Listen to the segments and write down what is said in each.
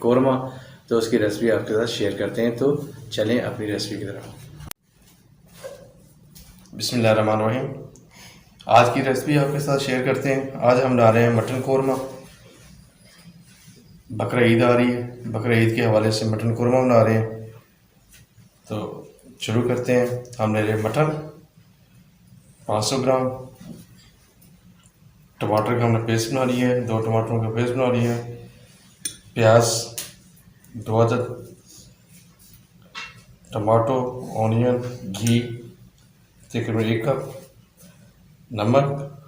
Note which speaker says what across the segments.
Speaker 1: कौरमा, तो उसकी रेसिपी आपके साथ शेयर करते हैं। तो चलें अपनी रेसिपी की तरफ। बिस्मिल्लाहिर्रहमानिर्रहीम। आज की रेसिपी आपके साथ शेयर करते हैं। आज हम बना रहे हैं मटन कौरमा। बकरा ईद आ रही है, बकरा ईद के हवाले से मटन कौरमा बना रहे हैं। तो शुरू करते हैं। हम ले रहे हैं मटन 500 ग्राम, टमाटर का हमने पेस्ट बना लिया है, 2 टमाटरों का पेस्ट बना लिया है, प्याज 2 अदद, टमाटो, ऑनियन, घी तकरीबन 1 कप, नमक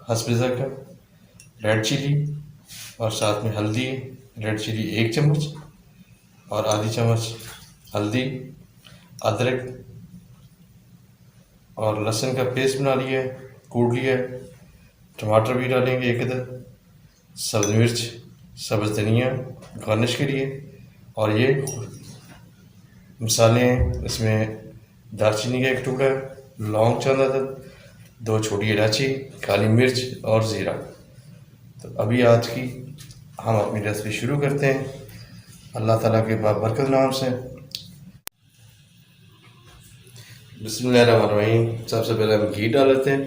Speaker 1: हस्ब ज़ायक़ा, रेड चिली और साथ में हल्दी, रेड चिली 1 चम्मच और आधी चम्मच हल्दी, अदरक और लहसुन का पेस्ट बना लिया है, कूट लिया है, टमाटर भी डालेंगे 1 अदद, सब्ज़ मिर्च, सब्ज़ धनिया गार्निश के लिए। और ये मसाले हैं, इसमें दालचीनी का 1 टुकड़ा, लौंग चंद अदद, 2 छोटी इलायची, काली मिर्च और ज़ीरा। तो अभी आज की हम अपनी रेसिपी शुरू करते हैं अल्लाह ताला के बाबरकत नाम से। बिस्मिल्लाहिर्रहमानिर्रहीम। सबसे पहले हम घी डाल लेते हैं।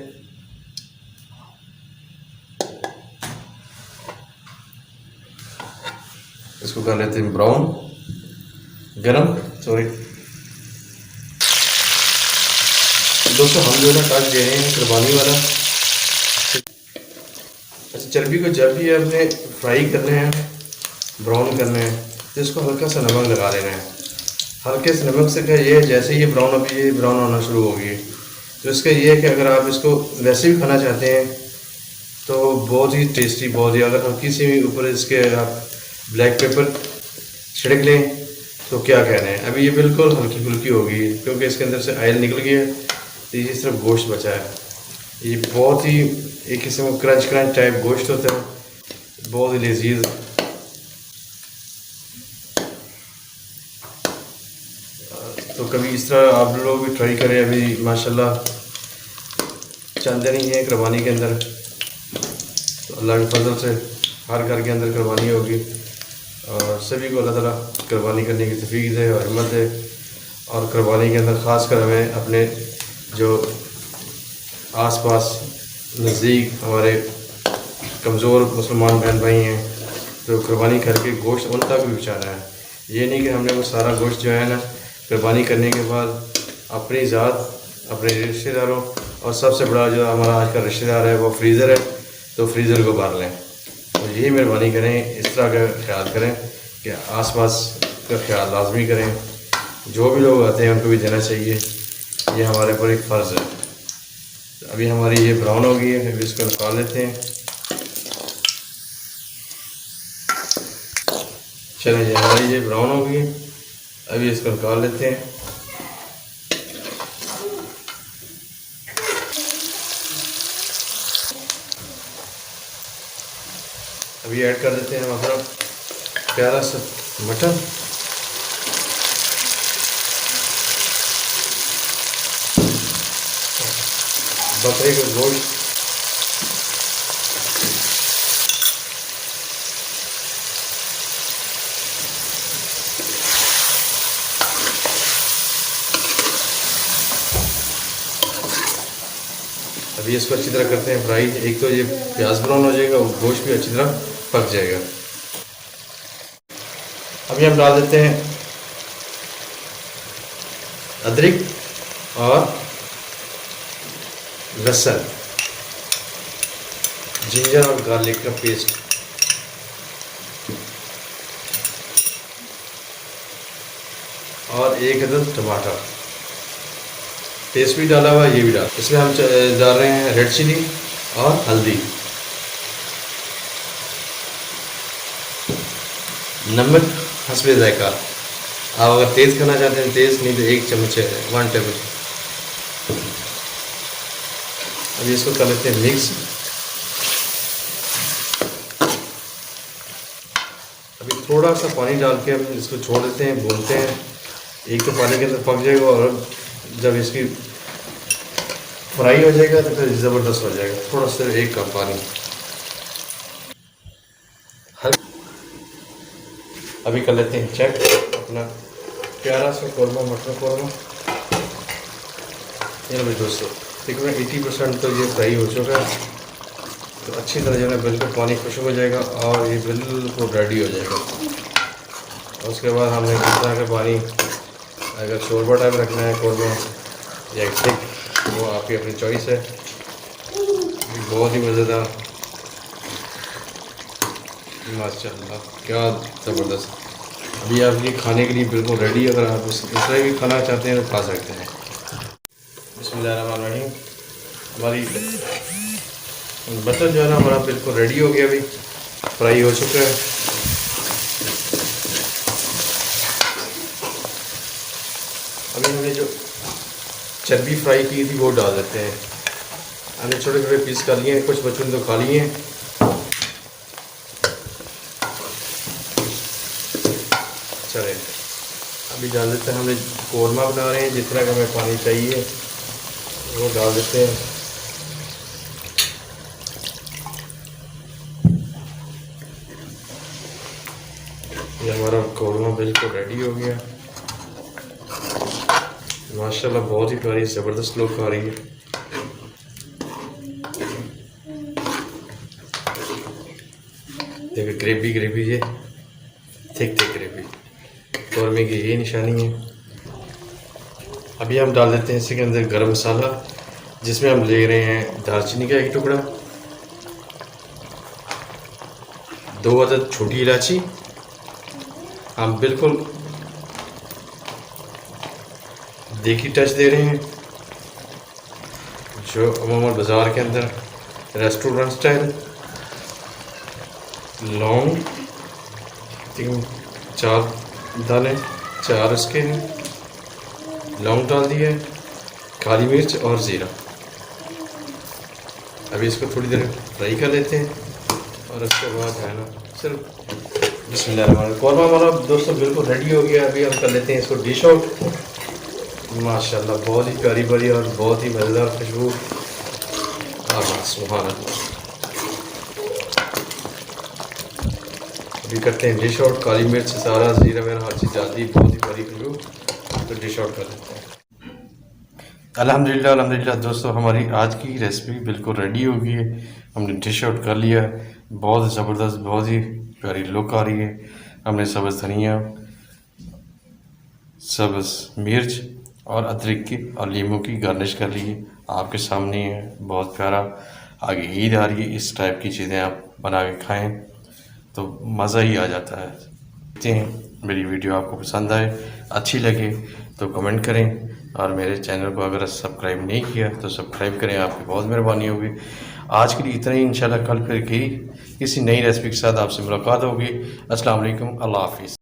Speaker 1: इसको कर लेते हैं ब्राउन, गरम, सॉरी दोस्तों, हम जो है ना काट दे रहे हैं कुर्बानी वाला। अच्छा, चर्बी को जब भी आपने फ्राई करना है, ब्राउन करना है, तो इसको हल्का सा नमक लगा देना है। हल्के से नमक से क्या ये जैसे ये ब्राउन, अभी ये ब्राउन होना शुरू होगी, तो इसका ये है कि अगर आप इसको वैसे भी खाना चाहते हैं तो बहुत ही टेस्टी, बहुत ही, अगर हल्की सी ऊपर इसके आप ब्लैक पेपर छिड़क लें तो क्या कहना है। अभी ये बिल्कुल हल्की फुल्की होगी क्योंकि इसके अंदर से ऑयल निकल गया है, तो ये सिर्फ गोश्त बचा है। ये बहुत ही एक किस्म का क्रंच क्रंच टाइप गोश्त होता है, बहुत ही लजीज। तो कभी इस तरह आप लोग भी ट्राई करें। अभी माशाल्लाह चंद दिन ही है कुर्बानी के अंदर, तो अल्लाह के फजल से हर घर के अंदर कुर्बानी होगी और सभी को अल्लाह ताला कुर्बानी करने की तौफीक दे और हिम्मत दे। और कुर्बानी के अंदर ख़ास कर हमें अपने जो आसपास नज़दीक हमारे कमज़ोर मुसलमान बहन भाई हैं, तो कुर्बानी करके गोश्त उन तक भी पहुँचाना है। ये नहीं कि हमने वो सारा गोश्त जो है ना कुर्बानी करने के बाद अपनी ज़ात, अपने रिश्तेदारों और सबसे बड़ा जो हमारा आज का रिश्तेदार है वो फ्रीज़र है, तो फ्रीज़र को भर लें। तो यही मेहरबानी करें, इस तरह का ख्याल करें कि आसपास का ख्याल लाजमी करें। जो भी लोग आते हैं उनको भी देना चाहिए, ये हमारे ऊपर एक फ़र्ज़ है। तो अभी हमारी ये ब्राउन हो गई है, अभी इसको निकाल लेते हैं। चलिए जी, हमारी ये ब्राउन हो गई है, अभी इसको निकाल लेते हैं। अभी ऐड कर देते हैं हम अपना प्यारा सा मटन। बकरे का गोश्त अभी इसको अच्छी तरह करते हैं फ्राई। एक तो ये प्याज ब्राउन हो जाएगा और गोश्त भी अच्छी तरह पक जाएगा। अभी हम डाल देते हैं अदरक और लहसुन, जिंजर और गार्लिक का पेस्ट, और 1 अदद टमाटर पेस्ट भी डाला हुआ, ये भी डाल। इसमें हम डाल रहे हैं रेड चिली और हल्दी, नमक हस्बे ज़ायक़ा। आप अगर तेज़ खाना चाहते हैं तेज़, नहीं तो 1 चम्मच है, 1 टेबल। अभी इसको कर लेते हैं मिक्स। अभी थोड़ा सा पानी डाल के हम इसको छोड़ देते हैं, भूनते हैं। एक तो पानी के अंदर पक जाएगा और जब इसकी फ्राई हो जाएगा तो फिर ज़बरदस्त हो जाएगा। थोड़ा सा 1 कप पानी। अभी कर लेते हैं चेक अपना प्यारा सा कौरमा, मटर कौरमा। ये भाई दोस्तों तकरीबन 80% तो ये फ्राई हो चुका है। तो अच्छी तरह जो है बिल्कुल पानी खुश्क हो जाएगा और ये बिल्कुल रेडी हो जाएगा। उसके बाद हमने किस तरह का पानी, अगर शोरबा टाइप रखना है कौरमा या थिक, वो आपकी अपनी चॉइस है। बहुत ही मज़ेदार, माशाल्लाह क्या ज़बरदस्त। अभी आप ये खाने के लिए बिल्कुल रेडी है। अगर आप इस तरह भी खाना चाहते हैं तो खा सकते हैं। बिस्मिल्लाहिर्रहमानिर्रहीम। हमारी बटर जो है ना हमारा बिल्कुल रेडी हो गया, अभी फ्राई हो चुका है। अभी हमने जो चर्बी फ्राई की थी वो डाल देते हैं। हमने छोटे छोटे पीस कर लिए हैं, कुछ बच्चों ने तो खा लिए हैं। चले अभी डाल देते हैं, हमें कौरमा बना रहे हैं, जितना का हमें पानी चाहिए वो डाल देते हैं। ये हमारा कौरमा बिल्कुल रेडी हो गया माशाल्लाह। बहुत ही प्यारी ज़बरदस्त लोग खा रही है। देखिए ग्रेवी ग्रेवी, ये थिक थिक ग्रेवी कौरमे की ये निशानी है। अभी हम डाल देते हैं इसके अंदर गरम मसाला, जिसमें हम ले रहे हैं दालचीनी का एक टुकड़ा, 2 अदद छोटी इलायची। हम बिल्कुल देसी टच दे रहे हैं, जो अमूमन बाज़ार के अंदर रेस्टोरेंट स्टाइल। लौंग 4 दाने, 4 उसके लौंग डाल दिया, काली मिर्च और ज़ीरा। अभी इसको थोड़ी देर फ्राई कर लेते हैं और उसके बाद है ना सिर्फ बिस्मिल्लाह। कौरमा हमारा दोस्तों बिल्कुल रेडी हो गया। अभी हम कर लेते हैं इसको डिश आउट। माशाल्लाह बहुत ही प्यारी भरी और बहुत ही मज़ेदार खुशबू। सुभान अल्लाह। अभी करते हैं डिश आउट। काली मिर्च, सारा ज़ीरा मेरा हर चीज़ डाल दी, बहुत ही प्यारी खुशबू। तो डिश आउट कर लेते हैं। अल्हम्दुलिल्लाह अल्हम्दुलिल्लाह दोस्तों, हमारी आज की रेसिपी बिल्कुल रेडी हो गई है। हमने डिश आउट कर लिया है। बहुत ज़बरदस्त, बहुत ही प्यारी लुक आ रही है। हमने सब्ज़ धनिया, सब्ज़ मिर्च और अदरक की और लीमू की गार्निश कर ली है। आपके सामने है, बहुत प्यारा। आगे ईद आ रही है, इस टाइप की चीज़ें आप बना के खाएँ तो मज़ा ही आ जाता है। देखते हैं मेरी वीडियो आपको पसंद आए, अच्छी लगे तो कमेंट करें और मेरे चैनल को अगर सब्सक्राइब नहीं किया तो सब्सक्राइब करें, आपकी बहुत मेहरबानी होगी। आज के लिए इतना ही, इंशाल्लाह कल फिर किसी नई रेसिपी के साथ आपसे मुलाकात होगी। अस्सलाम वालेकुम, अल्लाह हाफिज़।